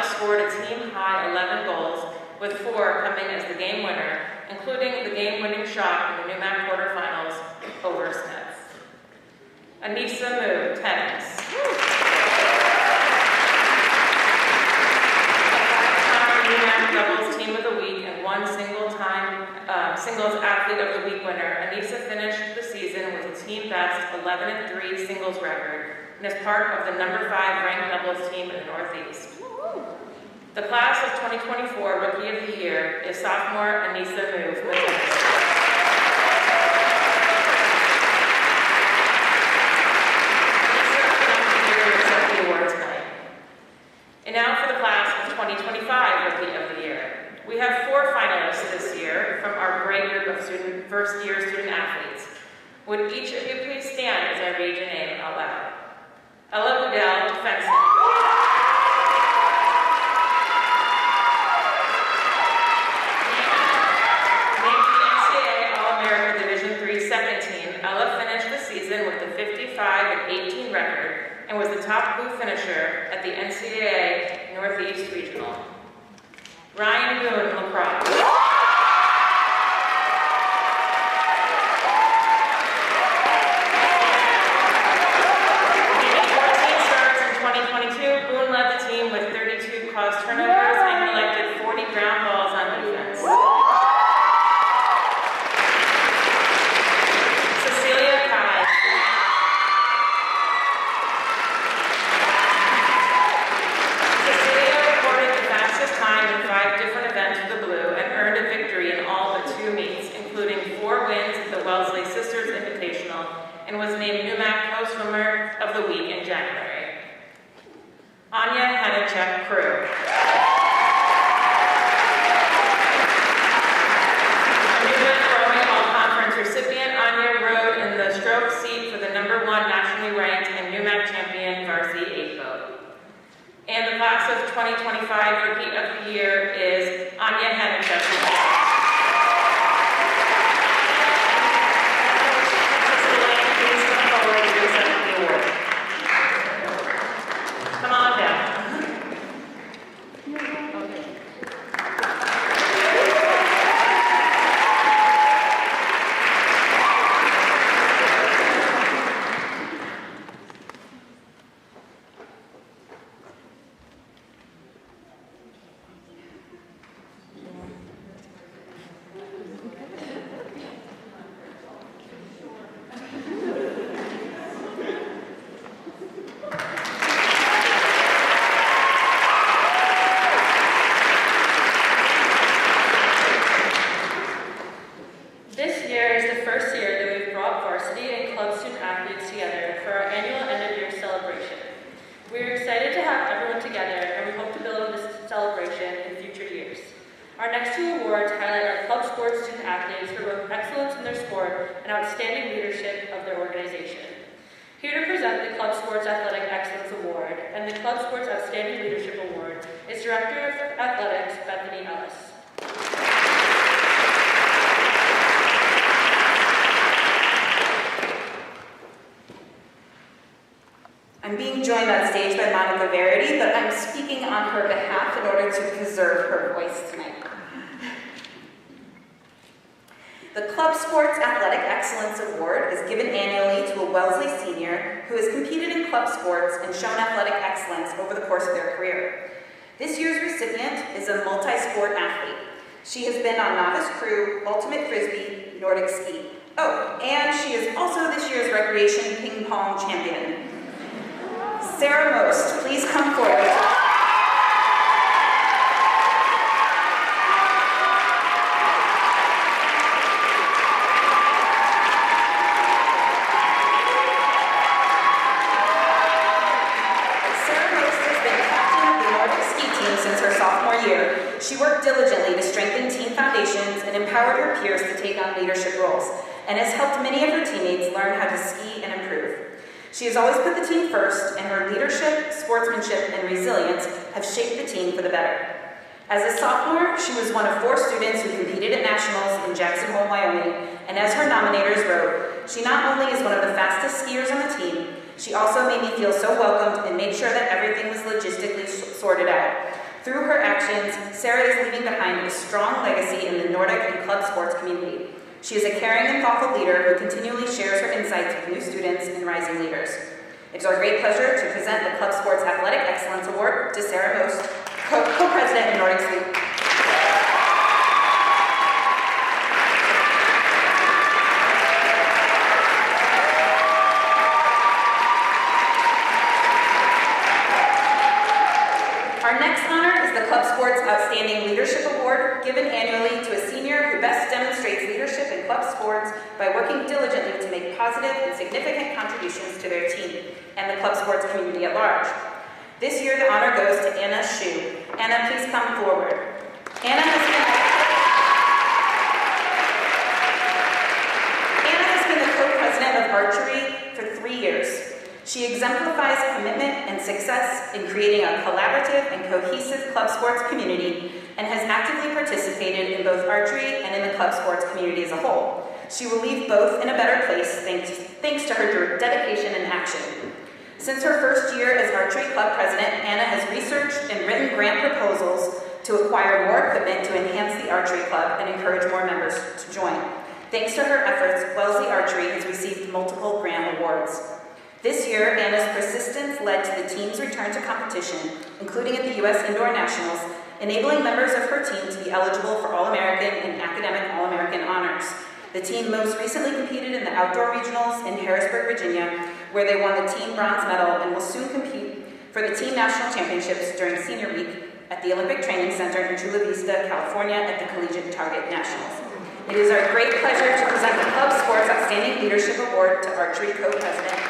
Scored a team-high 11 goals, with 4 coming as the game winner, including the game-winning shot in the NUMAC quarterfinals over Smith. Anissa Moo, tennis. A 5-time NUMAC doubles team of the week and 1 singles athlete of the week winner, Anissa finished the season with a team-best 11-3 singles record and is part of the number 5 ranked doubles team in the Northeast. The class of 2024 Rookie of the Year is sophomore Anissa Moo from the tennis. Anissa the award tonight. And now for the class of 2025 Rookie of the Year. We have 4 finalists this year from our great group of first-year student athletes. Would each of you please stand as I read your name out loud? Ella Goodell, fencing. finisher at the NCAA Northeast Regional. Ryan Boone, Lacrosse. 2022, Boone led the team with 32 caused turnovers and collected 40 ground balls on defense. Cecilia Kai. Cecilia recorded the fastest time in 5 different events for the Blue and earned a victory in all but 2 meets, including 4 wins at the Wellesley Sisters Invitational, and was named NUMAC Co-Swimmer of the Week in January. Anya Hanachek, crew. A NUMAC rowing all-conference recipient, Anya rowed in the stroke seat for the #1 nationally ranked and NUMAC champion varsity 8-boat. And the class of 2025 Rookie of the Year is Anya Hanachek. Come on down. I'm being joined on stage by Monica Verity, but I'm speaking on her behalf in order to preserve her voice tonight. The Club Sports Athletic Excellence Award is given annually to a Wellesley senior who has competed in club sports and shown athletic excellence over the course of their career. This year's recipient is a multi-sport athlete. She has been on novice crew, ultimate frisbee, Nordic ski. Oh, and she is also this year's recreation ping pong champion. Sarah Most, please come forward. She worked diligently to strengthen team foundations and empowered her peers to take on leadership roles, and has helped many of her teammates learn how to ski and improve. She has always put the team first, and her leadership, sportsmanship, and resilience have shaped the team for the better. As a sophomore, she was one of 4 students who competed at nationals in Jackson Hole, Wyoming, and as her nominators wrote, she not only is one of the fastest skiers on the team, she also made me feel so welcomed and made sure that everything was logistically sorted out. Through her actions, Sarah is leaving behind a strong legacy in the Nordic and club sports community. She is a caring and thoughtful leader who continually shares her insights with new students and rising leaders. It's our great pleasure to present the Club Sports Athletic Excellence Award to Sarah Most, co-president of Nordic Suite. Our next honor is the Club Sports Outstanding Leadership Award, given annually to a senior who best demonstrates leadership in club sports by working diligently to make positive and significant contributions to their team and the club sports community at large. This year, the honor goes to Anna Shu. Anna, please come forward. Anna has been the co-president of archery for 3 years. She exemplifies commitment and success in creating a collaborative and cohesive club sports community and has actively participated in both archery and in the club sports community as a whole. She will leave both in a better place thanks to her dedication and action. Since her first year as archery club president, Anna has researched and written grant proposals to acquire more equipment to enhance the archery club and encourage more members to join. Thanks to her efforts, Wellesley Archery has received multiple grant awards. This year, Anna's persistence led to the team's return to competition, including at the U.S. Indoor Nationals, enabling members of her team to be eligible for All-American and Academic All-American honors. The team most recently competed in the outdoor regionals in Harrisburg, Virginia, where they won the team bronze medal and will soon compete for the team national championships during senior week at the Olympic Training Center in Chula Vista, California at the Collegiate Target Nationals. It is our great pleasure to present the Club Sports Outstanding Leadership Award to Archery Co-President.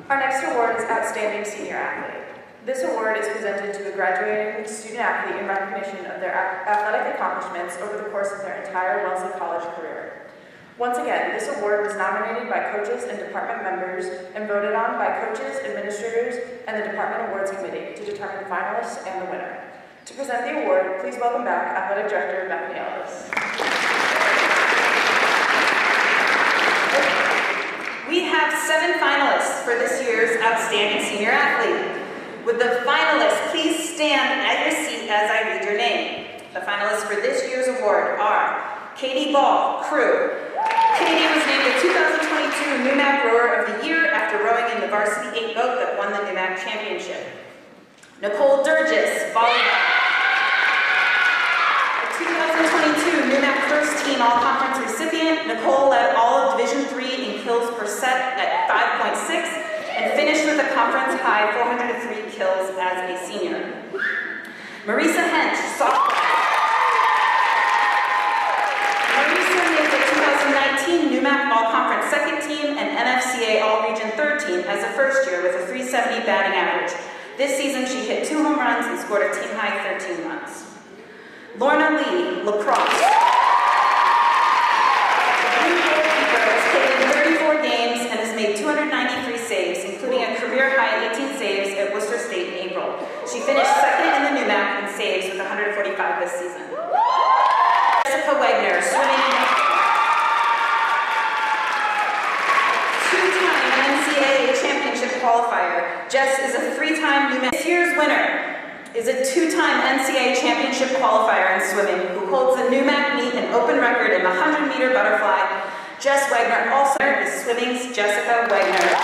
Our next award is Outstanding Senior Athlete. This award is presented to a graduating student athlete in recognition of their athletic accomplishments over the course of their entire Wellesley College career. Once again, this award was nominated by coaches and department members and voted on by coaches, administrators, and the Department Awards Committee to determine the finalists and the winner. To present the award, please welcome back Athletic Director Bethany Ellis. We have 7 finalists for this year's Outstanding Senior Athlete. Would the finalists please stand at your seat as I read your name? The finalists for this year's award are Katie Ball, crew. Katie was named the 2022 NUMAC Rower of the Year after rowing in the varsity 8 boat that won the NUMAC Championship. Nicole Durgis, volleyball. The 2022 NUMAC First Team All-Conference recipient, Nicole led all of Division III in kills per set at 5.6 and finished with a conference high 403 kills as a senior. Marisa Hench, sophomore. Marisa made the 2019 NUMAC All-Conference Second Team and NFCA All-Region Third Team as a first year with a 370 batting average. This season, she hit 2 home runs and scored a team-high 13 runs. Lorna Lee, Lacrosse. The blue goalkeeper has played in 34 games and has made 293 saves, including a career-high 18 saves at Worcester State in April. She finished second in the NUMAC in saves with 145 this season. Jessica Wagner, swimming. Two-time NCAA championship qualifier. Jess is a 3-time NUMAC. This year's winner is a 2-time NCAA championship qualifier in swimming who holds a NUMAC meet and open record in the 100-meter butterfly. Jess Wagner also is swimming's Jessica Wagner.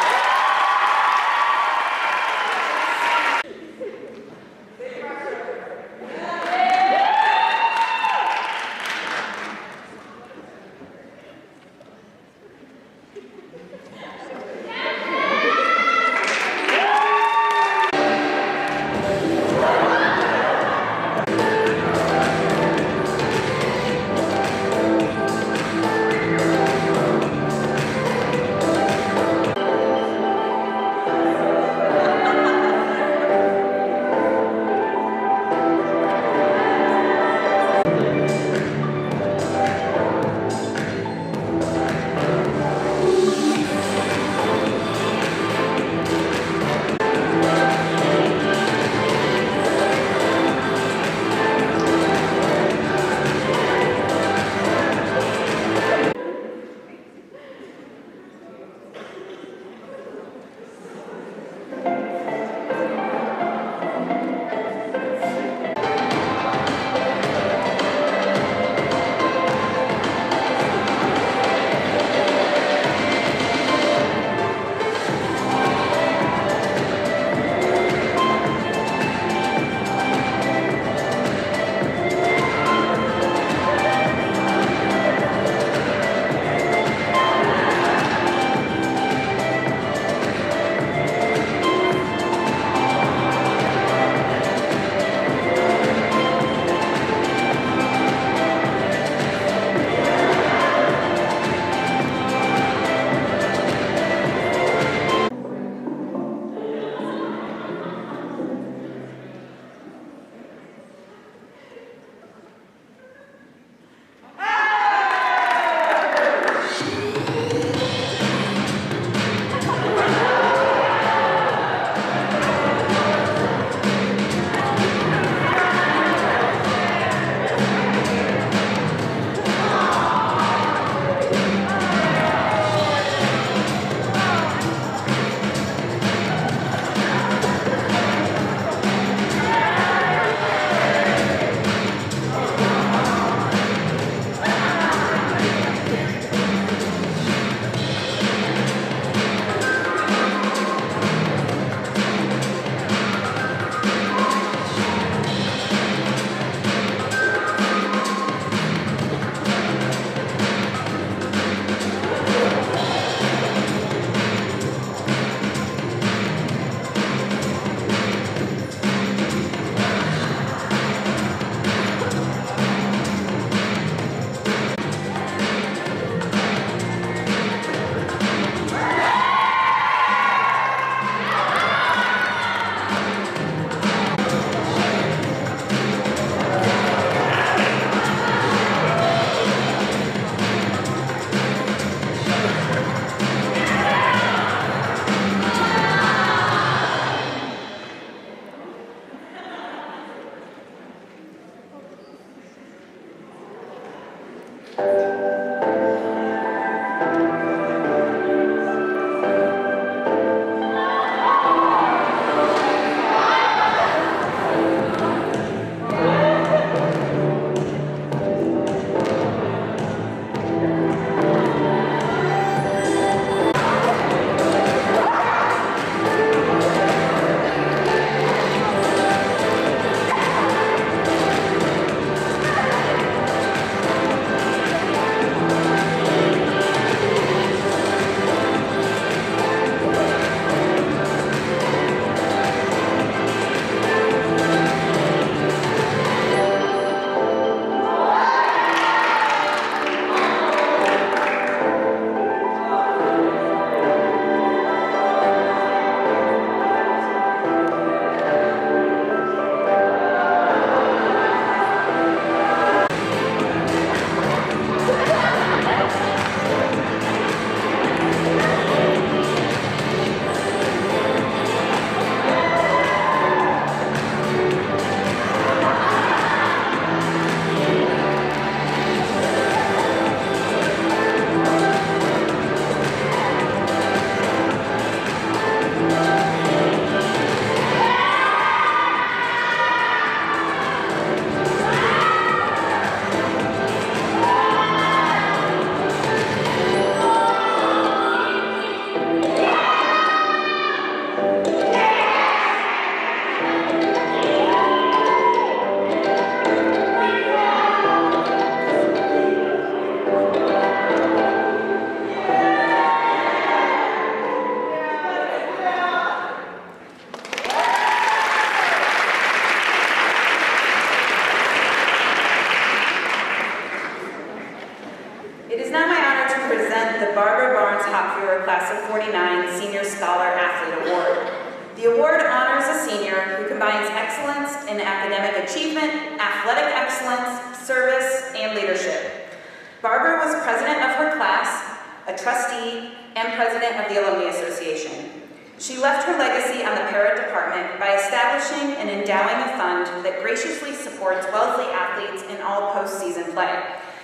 Class of 49 Senior Scholar Athlete Award. The award honors a senior who combines excellence in academic achievement, athletic excellence, service, and leadership. Barbara was president of her class, a trustee, and president of the Alumni Association. She left her legacy on the Para Department by establishing and endowing a fund that graciously supports Wellesley athletes in all postseason play.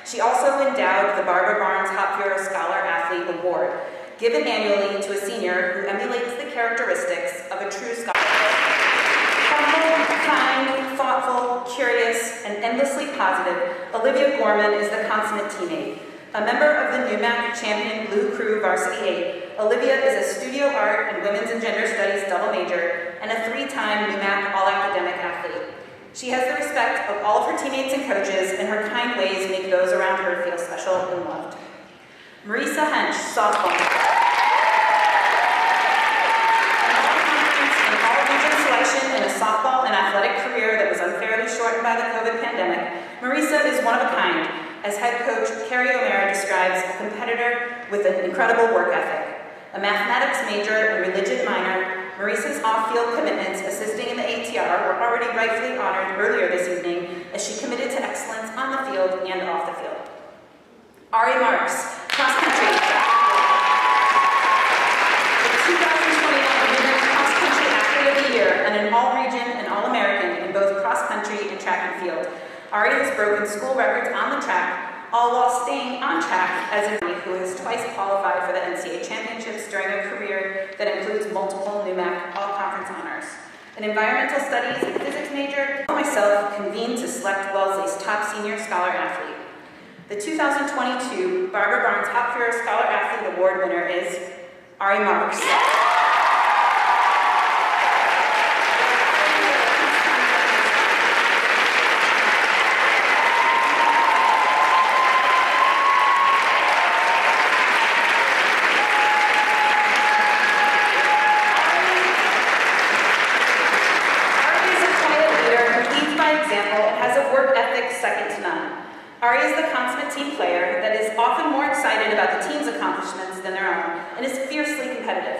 She also endowed the Barbara Barnes Hopfier Scholar Athlete Award, given annually to a senior who emulates the characteristics of a true scholar. Humble, kind, thoughtful, curious, and endlessly positive, Olivia Gorman is the consummate teammate. A member of the NUMAC champion Blue Crew Varsity 8, Olivia is a studio art and women's and gender studies double major and a 3-time NUMAC all-academic athlete. She has the respect of all of her teammates and coaches, and her kind ways make those around her feel special and loved. Marisa Hench, softball. An all-region selection in a softball and athletic career that was unfairly shortened by the COVID pandemic, Marisa is one of a kind. As head coach Carrie O'Mara describes, a competitor with an incredible work ethic. A mathematics major and religion minor, Marisa's off-field commitments assisting in the ATR were already rightfully honored earlier this evening as she committed to excellence on the field and off the field. Ari Marks, cross-country. The 2021 Women's Cross Country Athlete of the Year and an all-region and all-American in both cross-country and track and field. Ari has broken school records on the track, all while staying on track as a who has twice qualified for the NCAA championships during a career that includes multiple NUMAC all-conference honors. An environmental studies and physics major, myself convened to select Wellesley's top senior scholar athlete. The 2022 Barbara Barnes Hopfier Scholar Athlete Award winner is Ari Marks. Second to none. Ari is the consummate team player that is often more excited about the team's accomplishments than their own and is fiercely competitive.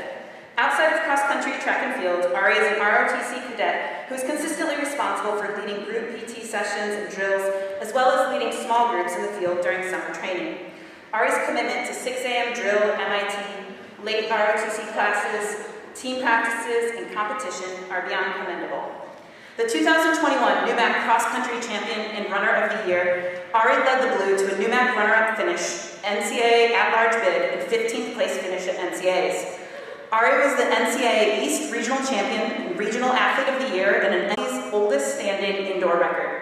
Outside of cross-country, track and field, Ari is an ROTC cadet who is consistently responsible for leading group PT sessions and drills, as well as leading small groups in the field during summer training. Ari's commitment to 6 a.m. drill, MIT, late ROTC classes, team practices, and competition are beyond commendable. The 2021 NUMAC Cross Country Champion and Runner of the Year, Ari led the Blue to a NUMAC runner-up finish, NCAA at-large bid, and 15th place finish at NCAAs. Ari was the NCAA East Regional Champion and Regional Athlete of the Year and an NCAA's oldest standing indoor record.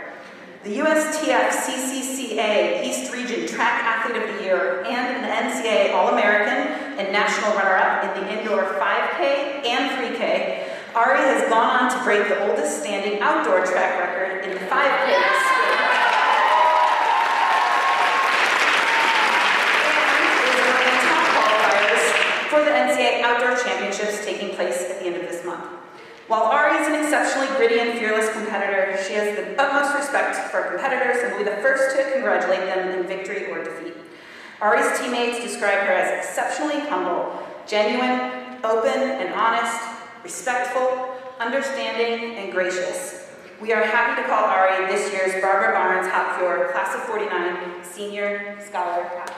The USTF CCCA East Region Track Athlete of the Year and an NCAA All-American and National Runner-Up in the indoor 5K and 3K, Ari has gone on to break the oldest standing outdoor track record in the 5Ks. For the NCAA Outdoor Championships taking place at the end of this month. While Ari is an exceptionally gritty and fearless competitor, she has the utmost respect for competitors and will be the first to congratulate them in victory or defeat. Ari's teammates describe her as exceptionally humble, genuine, open and honest, respectful, understanding, and gracious. We are happy to call Ari this year's Barbara Barnes Hopfjord Class of 49 Senior Scholar Athlete.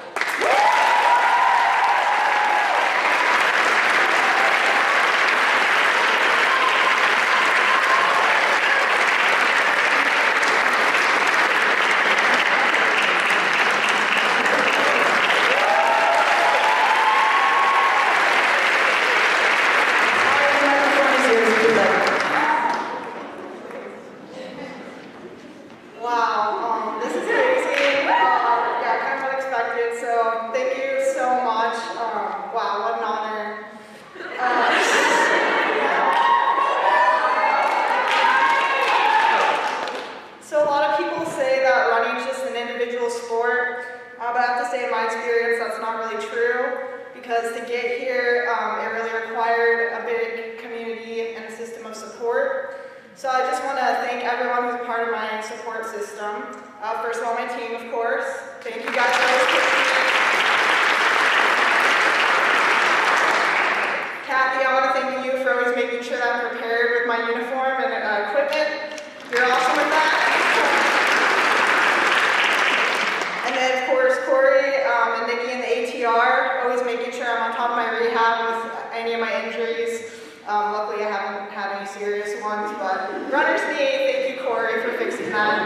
Luckily, I haven't had any serious ones, but runner's knee, thank you, Corey, for fixing that.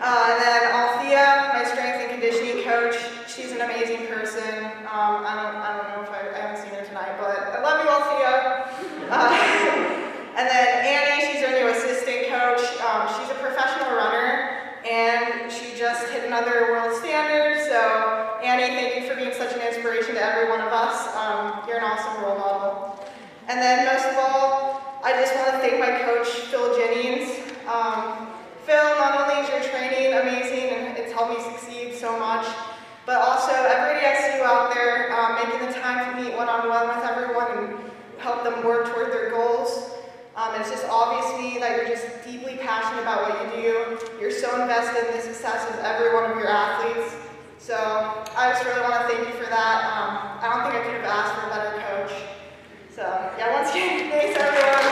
And then Althea, my strength and conditioning coach. She's an amazing person. I don't know if I haven't seen her tonight, but I love you, Althea. And then Annie, she's our new assistant coach. She's a professional runner, and she just hit another world standard. So Annie, thank you for being such an inspiration to every one of us. You're an awesome role model. And then most of all, I just want to thank my coach, Phil Jennings. Phil, not only is your training amazing and it's helped me succeed so much, but also every day I see you out there making the time to meet one-on-one with everyone and help them work toward their goals. It's just obvious to me that you're just deeply passionate about what you do. You're so invested in the success of every one of your athletes. So I just really want to thank you for that. I don't think I could have asked for a better coach. So yeah, once again, thanks everyone.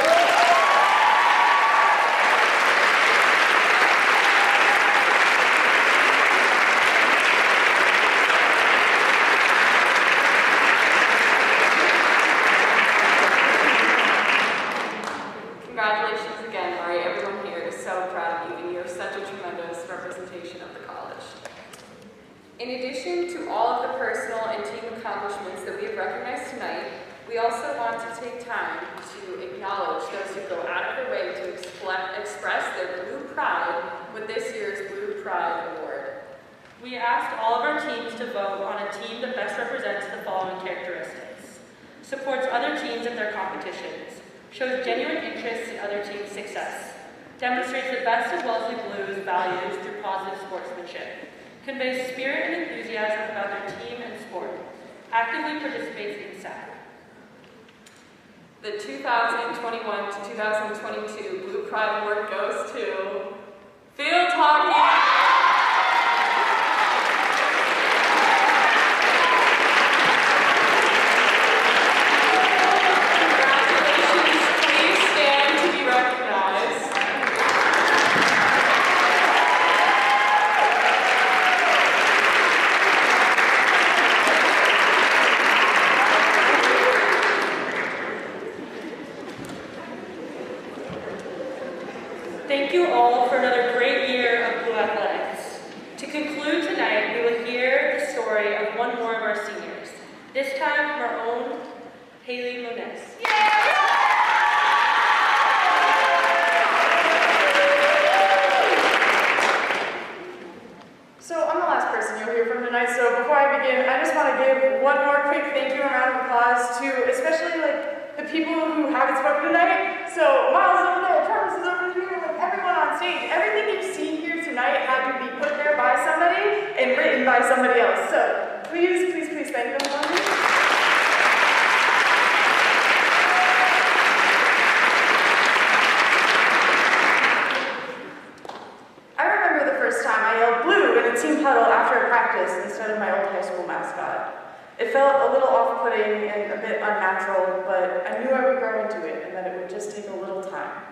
Congratulations again, Mari. Everyone here is so proud of you, and you're such a tremendous representation of the college. In addition to all of the personal and team accomplishments that we have recognized tonight, we also want to take time to acknowledge those who go out of their way to express their Blue Pride with this year's Blue Pride Award. We asked all of our teams to vote on a team that best represents the following characteristics: supports other teams at their competitions, shows genuine interest in other teams' success, demonstrates the best of Wellesley Blues values through positive sportsmanship, conveys spirit and enthusiasm about their team and sport, actively participates in SAC. The 2021 to 2022 Blue Pride Award goes to Field Hockey. Thank you all for another great year of Blue story of one more of our seniors, this time from our own Haley Moniz. So I'm the last person you'll hear from tonight, so before I begin, I just want to give one more quick thank you and round of applause to especially the people who haven't spoken tonight. So Miles over there, Travis is over here, everyone on stage. Everything you've seen here tonight had to be put there by somebody and written by somebody else. So please, please, please thank them for me. I remember the first time I yelled blue in a team huddle after a practice instead of my old high school mascot. It felt a little off-putting and a bit unnatural, but I knew I would grow into it and that it would just take a little time.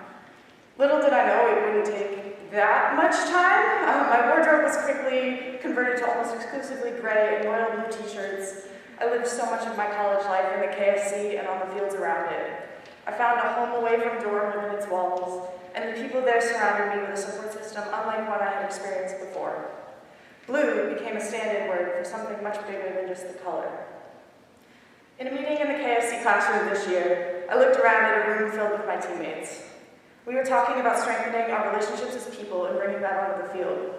Little did I know it wouldn't take that much time. My wardrobe was quickly converted to almost exclusively gray and royal blue t-shirts. I lived so much of my college life in the KFC and on the fields around it. I found a home away from dorm within its walls, and the people there surrounded me with a support system unlike what I had experienced before. Blue became a stand-in word for something much bigger than just the color. In a meeting in the KFC classroom this year, I looked around at a room filled with my teammates. We were talking about strengthening our relationships as people and bringing that onto the field.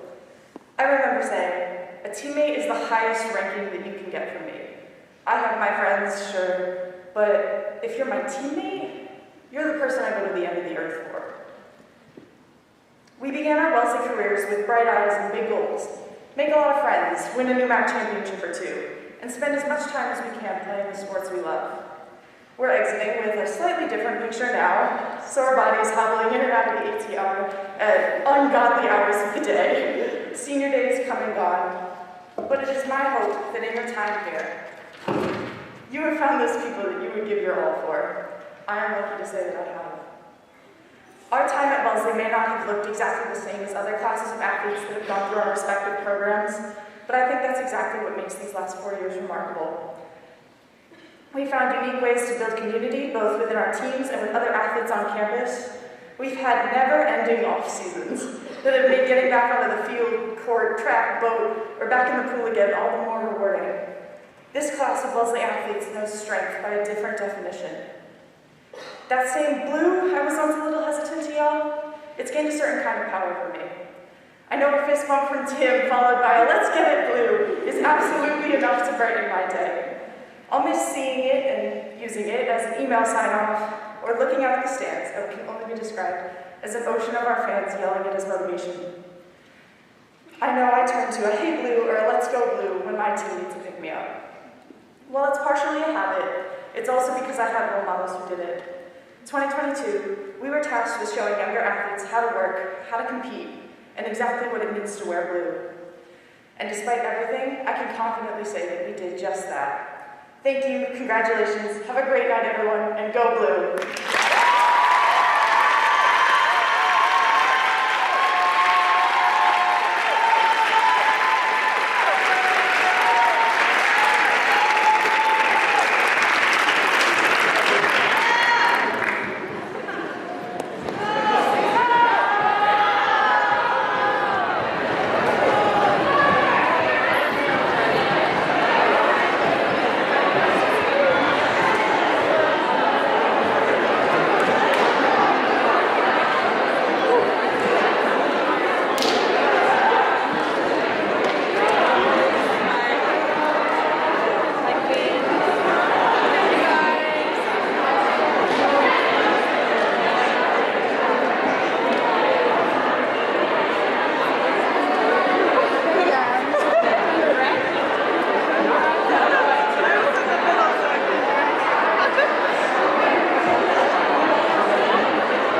I remember saying, a teammate is the highest ranking that you can get from me. I have my friends, sure, but if you're my teammate, you're the person I go to the end of the earth for. We began our Wellesley careers with bright eyes and big goals. Make a lot of friends, win a new MAC championship or two, and spend as much time as we can playing the sports we love. We're exiting with a slightly different picture now, sore bodies hobbling in and out of the ATR at ungodly hours of the day. Senior days come and gone, but it is my hope that in your time here, you have found those people that you would give your all for. I am lucky to say that I have. Our time at Wellesley may not have looked exactly the same as other classes of athletes that have gone through our respective programs, but I think that's exactly what makes these last 4 years remarkable. We found unique ways to build community, both within our teams and with other athletes on campus. We've had never-ending off-seasons that have made getting back onto the field, court, track, boat, or back in the pool again all the more rewarding. This class of Wellesley athletes knows strength by a different definition. That same blue I was once a little hesitant to yell, it's gained a certain kind of power for me. I know a fist bump from Tim followed by a let's get it blue is absolutely enough to brighten my day. I'll miss seeing it and using it as an email sign-off or looking out at the stands that can only be described as an ocean of our fans yelling it as motivation. I know I turn to a hey blue or a let's go blue when my team needs to pick me up. While it's partially a habit, it's also because I had role models who did it. In 2022, we were tasked with showing younger athletes how to work, how to compete, and exactly what it means to wear blue. And despite everything, I can confidently say that we did just that. Thank you, congratulations, have a great night everyone, and go blue.